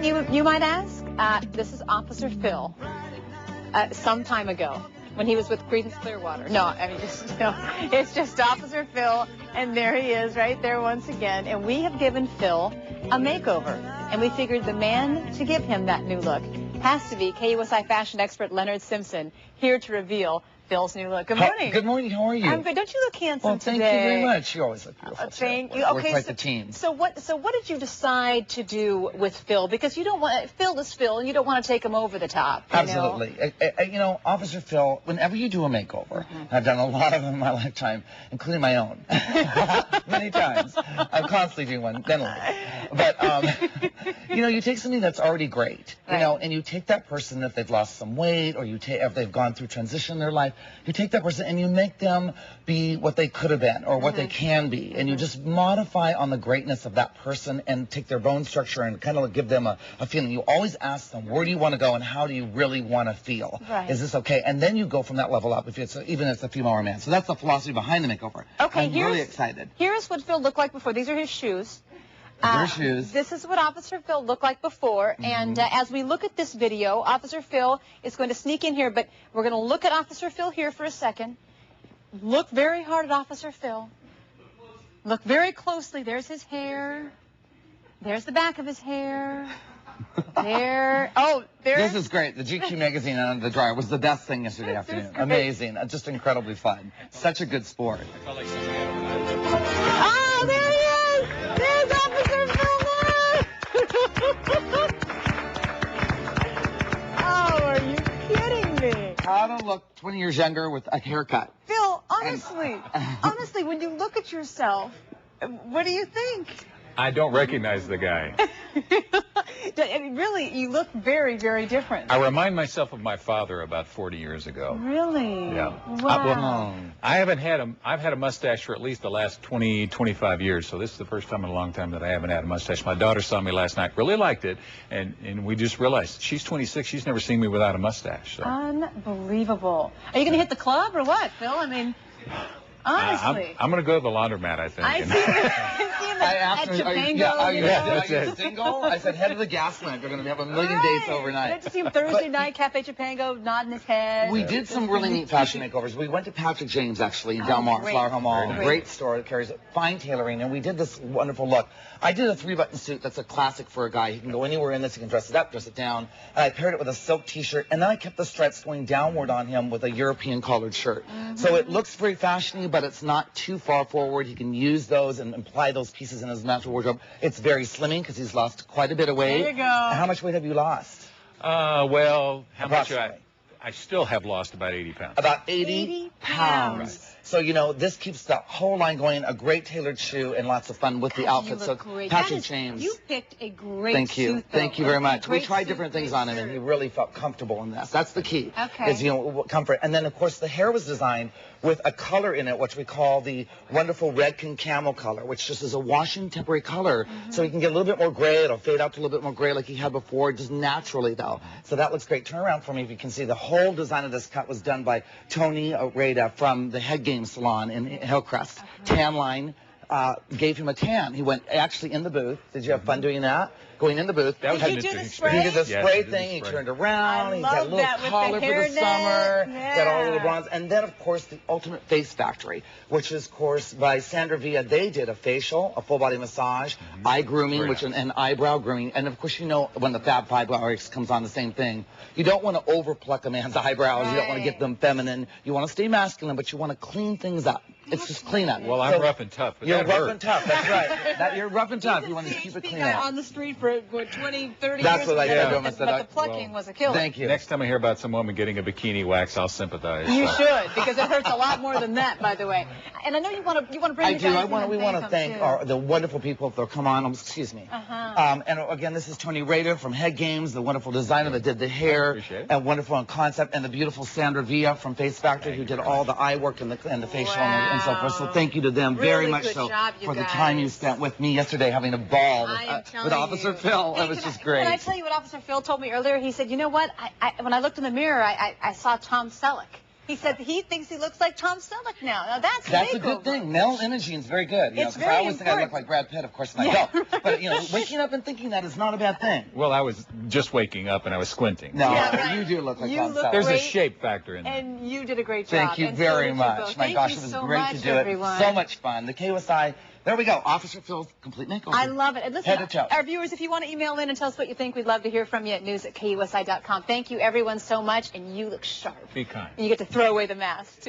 person, you might ask? This is Officer Phil. Some time ago, when he was with Creedence Clearwater. No, I mean, it's just Officer Phil, and there he is right there once again. And we have given Phil a makeover, and we figured the man to give him that new look has to be KUSI fashion expert Leonard Simpson, here to reveal Phil's new look. Good morning. Good morning. How are you? I'm good. Don't you look handsome today? Well, thank you very much. You always look beautiful. Thank you. We're quite the team. So what did you decide to do with Phil? Because you don't want Phil is Phil, and you don't want to take him over the top. Absolutely. You know, Officer Phil, whenever you do a makeover, I've done a lot of them in my lifetime, including my own, many times. I'm constantly doing one, mentally. But you know, you take something that's already great, you know, and you take that person if they've lost some weight, or if they've gone through transition in their life, you take that person and you make them be what they could have been or what they can be, and you just modify on the greatness of that person and take their bone structure and kind of give them a feeling. You always ask them, where do you want to go and how do you really want to feel? Right. Is this okay? And then you go from that level up, even if it's a female or man. So that's the philosophy behind the makeover. Okay, I'm really excited. Here's what Phil looked like before. These are his shoes. This is what Officer Phil looked like before, and as we look at this video, Officer Phil is going to sneak in here, but we're going to look at Officer Phil here for a second. Look very hard at Officer Phil. Look very closely. There's his hair. There's the back of his hair. There. Oh, there. This is great. The GQ magazine on the dryer was the best thing yesterday afternoon. Amazing. Just incredibly fun. Such a good sport. Oh, there he is. There's Officer Phil. Oh, are you kidding me? How to look 20 years younger with a haircut. Phil, honestly, when you look at yourself, what do you think? I don't recognize the guy. I mean, really, you look very, very different. I remind myself of my father about 40 years ago. Really? Yeah. Wow. I've had a mustache for at least the last 20, 25 years, so this is the first time in a long time that I haven't had a mustache. My daughter saw me last night, really liked it, and we just realized she's 26, she's never seen me without a mustache. So. Unbelievable. Are you going to hit the club or what, Phil? I mean, honestly. I'm going to go to the laundromat, I think. I see him at Chipango. Are you single? I said, head to the gas lamp. You're going to have a million dates overnight. I had to see him Thursday night, Cafe Chipango, nodding his head. We did some really neat fashion makeovers. We went to Patrick James, actually, in Del Mar, Flower Hill Mall. Great store that carries fine tailoring, and we did this wonderful look. I did a 3-button suit that's a classic for a guy. He can go anywhere in this. He can dress it up, dress it down. And I paired it with a silk T-shirt, and then I kept the stripes going downward on him with a European collared shirt. So it looks very fashionable, but it's not too far forward. He can use those and apply those pieces in his natural wardrobe. It's very slimming because he's lost quite a bit of weight. There you go. And how much weight have you lost? Well, how much I still have lost about 80 pounds. About 80 pounds. Right. So, you know, this keeps the whole line going. A great tailored shoe and lots of fun with the outfit. So, Patrick James. You picked a great Thank you. suit, Thank you very much. We tried different things on him, and he really felt comfortable in this. That's the key. Okay. Is, you know, comfort. And then, of course, the hair was designed with a color in it, which we call the wonderful Redken camel color, which just is a washing temporary color. So he can get a little bit more gray. It'll fade out to a little bit more gray like he had before, just naturally, though. So that looks great. Turn around for me if you can see. The whole design of this cut was done by Tony Rada from the Head Game Salon in Hillcrest. Tan line. Gave him a tan. He went actually in the booth. Did you have fun doing that? Going in the booth. Did you do the spray? He did the spray thing. He turned around. He got a little collar for the summer. Got all the little bronze. And then, of course, the Ultimate Face Factory, which is, of course, by Sandra Villa. They did a facial, a full body massage, eye grooming, and eyebrow grooming. And, of course, you know, when the Fab Five comes on, the same thing. You don't want to overpluck a man's eyebrows. You don't want to get them feminine. You want to stay masculine, but you want to clean things up. It's just clean up. Well, I'm rough and tough. But you're rough and tough. That's right. You're rough and tough. You want to keep it clean up. On the street for 20, 30 That's years. What I did. But the plucking was a killer. Thank you. Next time I hear about some woman getting a bikini wax, I'll sympathize. You should, because it hurts a lot more than that, by the way. And I know you want to bring. I do. We want to thank the wonderful people that come on. Excuse me. And again, this is Tony Rada from Head Games, the wonderful designer that did the hair and wonderful on concept, and the beautiful Sandra Villa from Face Factory who did all the eye work and the facial and so forth. So thank you to them very much so for the time you spent with me yesterday having a ball with Officer Phil. It was just great. Can I tell you what Officer Phil told me earlier? He said, you know what? When I looked in the mirror, I saw Tom Selleck. He said he thinks he looks like Tom Selleck now. Now that's a good thing. Male energy is very good. You know, it's very I always important. think I look like Brad Pitt, of course, and I don't. But you know, waking up and thinking that is not a bad thing. Well, I was just waking up and I was squinting. No, Yeah, right. you do look like You Tom look Selleck. There's a great. shape factor in there. And you did a great job. Thank you and very so much. My gosh, it was great to do everyone. it. So much fun. The KUSI. There we go. Officer Phil's complete makeover. I love it. And listen, Head to toe. our viewers, if you want to email in and tell us what you think, we'd love to hear from you at news@kusi.com. Thank you, everyone, so much. And you look sharp. Be kind. And you get to throw away the mask, too.